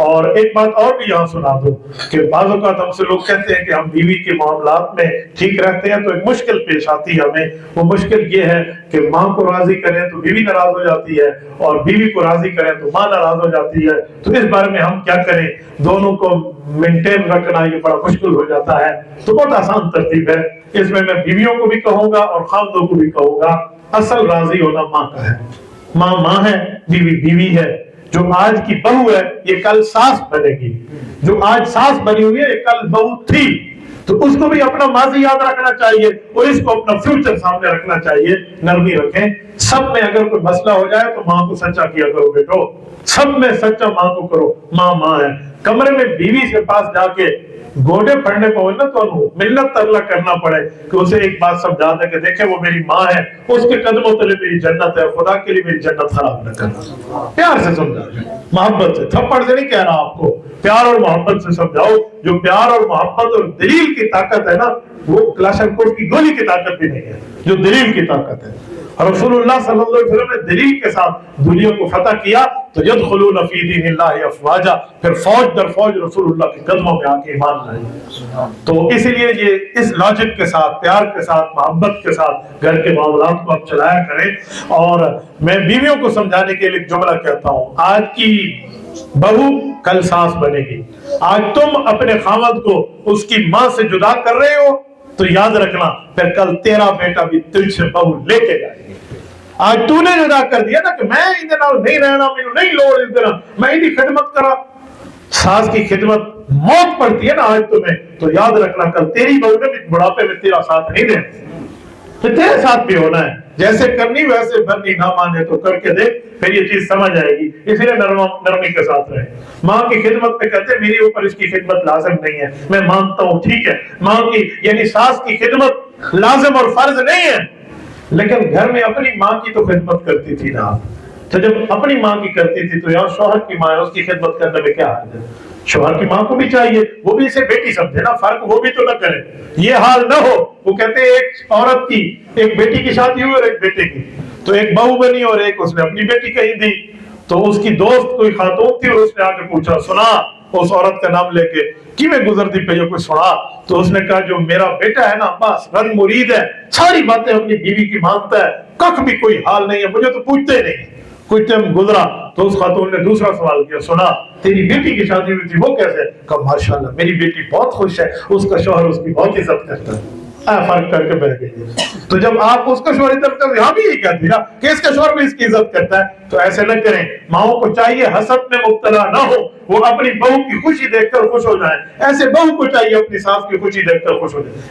اور ایک بات اور بھی یہاں سنا دو کہ بعض اوقات ہم سے لوگ کہتے ہیں کہ ہم بیوی کے معاملات میں ٹھیک رہتے ہیں تو ایک مشکل پیش آتی ہے ہمیں. وہ مشکل یہ ہے کہ ماں کو راضی کریں تو بیوی ناراض ہو جاتی ہے, اور بیوی کو راضی کریں تو ماں ناراض ہو جاتی ہے. تو اس بارے میں ہم کیا کریں؟ دونوں کو مینٹین رکھنا یہ بڑا مشکل ہو جاتا ہے. تو بہت آسان ترتیب ہے. اس میں بیویوں کو بھی کہوں گا اور خاندوں کو بھی کہوں گا, اصل راضی ہونا ماں کا ہے. ماں ماں ہے, بیوی بیوی ہے. جو آج کی بہو ہے یہ کل ساس بنے گی, جو آج ساس بنی ہوئی ہے یہ کل بہو تھی. تو اس کو بھی اپنا ماضی یاد رکھنا چاہیے اور اس کو اپنا فیوچر سامنے رکھنا چاہیے. نرمی رکھیں. سب میں اگر کوئی مسئلہ ہو جائے تو ماں کو سچا کیا کرو بیٹو, سب میں سچا ماں کو کرو. ماں ماں ہے. کمرے میں بیوی کے پاس جا کے گوڑے پڑھنے پہنچ نا تو منت ترلا کرنا پڑے کہ اسے ایک بات سمجھا دے کہ دیکھیں وہ میری ماں ہے, اس کے قدموں تلے میری جنت ہے, خدا کے لیے میری جنت خراب نہ کرنا. پیار سے سمجھا دیں, محبت سے, تھپڑ سے نہیں کہہ رہا آپ کو, پیار اور محبت سے سمجھاؤ. جو پیار اور محبت اور دلیل کی طاقت ہے نا, وہ کلاشنکوف کی گولی کی طاقت بھی نہیں ہے, جو دلیل کی طاقت ہے. رسول اللہ صلی اللہ علیہ وسلم نے دلیل کے ساتھ دنیا کو فتح کیا تو یدخلون فی دین اللہ افواجا, پھر فوج در فوج رسول اللہ کے قدموں میں آ کے ایمان لائے. تو اسی لیے یہ اس لاجک کے ساتھ, پیار کے ساتھ, محبت کے ساتھ گھر کے معاملات کو آپ چلایا کریں. اور میں بیویوں کو سمجھانے کے لیے ایک جملہ کہتا ہوں, آج کی بہو کل ساس بنے گی. آج تم اپنے خاوند کو اس کی ماں سے جدا کر رہے ہو تو یاد رکھنا پھر کل تیرا بیٹا بھی تجھ سے بہو لے کے جائے گی. آج تو نے جدا کر دیا نا کہ میں ادھر نہیں رہنا, مجھے نہیں لوڑ ادھر, میں ادھی خدمت کرا. ساس کی خدمت موت پڑتی ہے نا آج تمہیں, تو یاد رکھنا کل تیری بہو نے بھی بڑھاپے میں تیرا ساتھ نہیں دینا, تو تیرے ساتھ بھی ہونا ہے. جیسے کرنی ویسے بھرنی, نہ مانے تو کر کے دیکھ, پھر یہ چیز سمجھ آئے گی. اسی لیے نرمی کے ساتھ رہے. ماں کی خدمت میں کہتے ہیں میرے اوپر اس کی خدمت لازم نہیں ہے, میں مانتا ہوں ٹھیک ہے, ماں کی یعنی ساس کی خدمت لازم اور فرض نہیں ہے, لیکن گھر میں اپنی ماں کی تو خدمت کرتی تھی نا. تو جب اپنی ماں کی کرتی تھی تو یہاں شوہر کی ماں ہے, اس کی خدمت کرنے میں کیا حرج ہے؟ شوہر کی ماں کو بھی چاہیے, وہ بھی اسے بیٹی سمجھے نا, فرق وہ بھی تو نہ کرے. یہ حال نہ ہو, وہ کہتے ہیں ایک عورت کی ایک بیٹی کی شادی ہوئی اور ایک بیٹے کی, تو ایک بہو بنی اور ایک اس نے اپنی بیٹی کہی دی. تو اس کی دوست کوئی خاتون تھی اور اس نے آ کے پوچھا, سنا اس عورت کا نام لے کے, کیویں گزرتی پہ کوئی سنا؟ تو اس نے کہا جو میرا بیٹا ہے نا بس رن مرید ہے, ساری باتیں اپنی بیوی کی مانتا ہے, کخ بھی کوئی حال نہیں ہے, مجھے تو پوچھتے نہیں. کچھ ٹائم گزرا تو اس خاتون نے دوسرا سوال کیا, سنا تیری بیٹی کی شادی ہوئی تھی وہ کیسے؟ کہا ماشاءاللہ میری بیٹی بہت خوش ہے, اس کا شوہر اس کی بہت عزت کرتا ہے. فرق کر کے بیٹھ گئی. تو جب آپ اس کا شوہر عزت کرتے, یہاں بھی یہی کہتی نا کہ اس کا شوہر بھی اس کی عزت کرتا ہے, تو ایسے نہ کریں. ماؤں کو چاہیے حسد میں مبتلا نہ ہو, وہ اپنی بہو کی خوشی دیکھ کر خوش ہو جائیں. ایسے بہو کو چاہیے اپنی ساس کی خوشی دیکھ کر خوش ہو جائے.